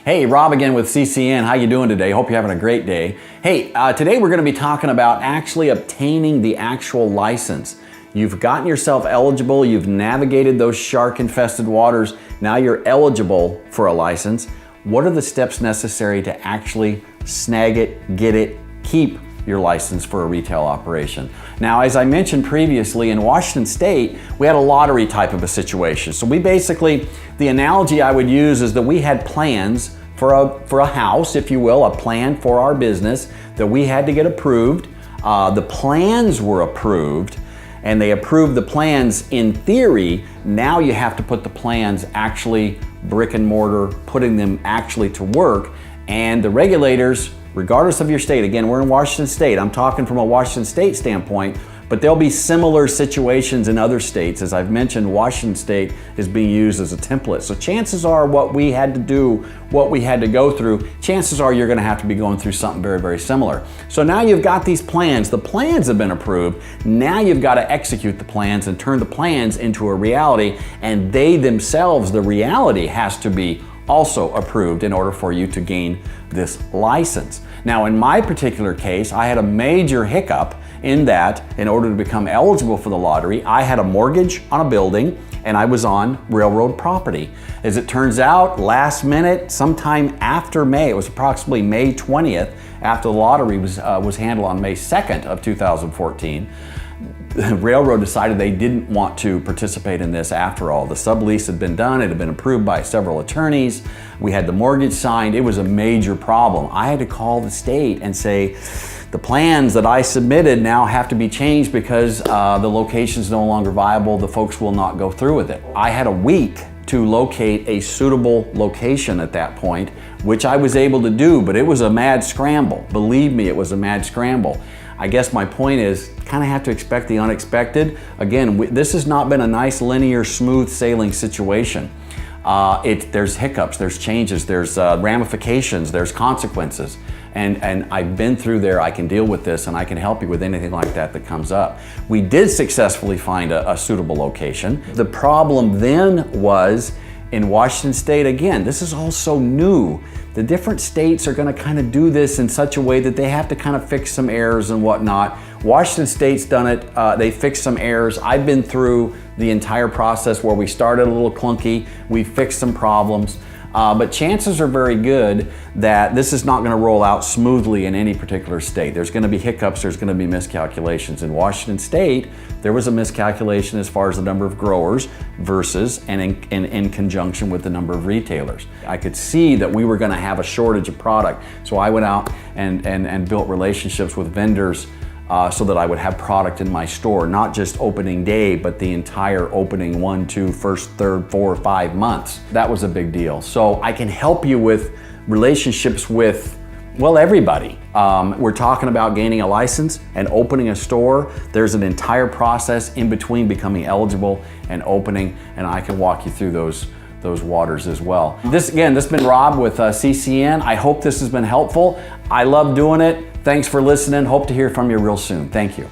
Hey, Rob again with CCN. How you doing today? Hope you're having a great day. Hey, today we're going to be talking about actually obtaining the actual license. You've gotten yourself eligible, you've navigated those shark-infested waters, now you're eligible for a license. What are the steps necessary to actually snag it, get it, keep your license for a retail operation? Now, as I mentioned previously, in Washington State, we had a lottery type of a situation. So we basically, the analogy I would use is that we had plans for a house, if you will, a plan for our business that we had to get approved. The plans were approved, and they approved the plans in theory. Now you have to put the plans actually brick and mortar, putting them actually to work. And the regulators, regardless of your state, again, we're in Washington State, I'm talking from a Washington State standpoint, but there'll be similar situations in other states. As I've mentioned, Washington State is being used as a template. So chances are what we had to do, what we had to go through, chances are you're gonna have to be going through something very, very similar. So now you've got these plans, the plans have been approved, now you've got to execute the plans and turn the plans into a reality, and they themselves, the reality has to be also approved in order for you to gain this license. Now, in my particular case, I had a major hiccup in that in order to become eligible for the lottery, I had a mortgage on a building and I was on railroad property. As it turns out, last minute, sometime after May, it was approximately May 20th, after the lottery was handled on May 2nd of 2014, the railroad decided they didn't want to participate in this after all. The sublease had been done, it had been approved by several attorneys, we had the mortgage signed, it was a major problem. I had to call the state and say, the plans that I submitted now have to be changed because the location is no longer viable, the folks will not go through with it. I had a week to locate a suitable location at that point, which I was able to do, but it was a mad scramble. Believe me, it was a mad scramble. I guess my point is, kind of have to expect the unexpected. Again, this has not been a nice, linear, smooth sailing situation. There's hiccups, there's changes, there's ramifications, there's consequences. And I've been through there, I can deal with this, and I can help you with anything like that that comes up. We did successfully find a suitable location. The problem then was in Washington State, again, this is all so new. The different states are gonna kind of do this in such a way that they have to kind of fix some errors and whatnot. Washington State's done it, they fixed some errors. I've been through the entire process where we started a little clunky, we fixed some problems, but chances are very good that this is not gonna roll out smoothly in any particular state. There's gonna be hiccups, there's gonna be miscalculations. In Washington State, there was a miscalculation as far as the number of growers versus and in conjunction with the number of retailers. I could see that we were gonna have a shortage of product, so I went out and built relationships with vendors so that I would have product in my store, not just opening day, but the entire opening 1, 2, first, third, 4, 5 months. That was a big deal. So I can help you with relationships with, well, everybody. We're talking about gaining a license and opening a store. There's an entire process in between becoming eligible and opening, and I can walk you through those waters as well. This has been Rob with CCN. I hope this has been helpful. I love doing it. Thanks for listening. Hope to hear from you real soon. Thank you.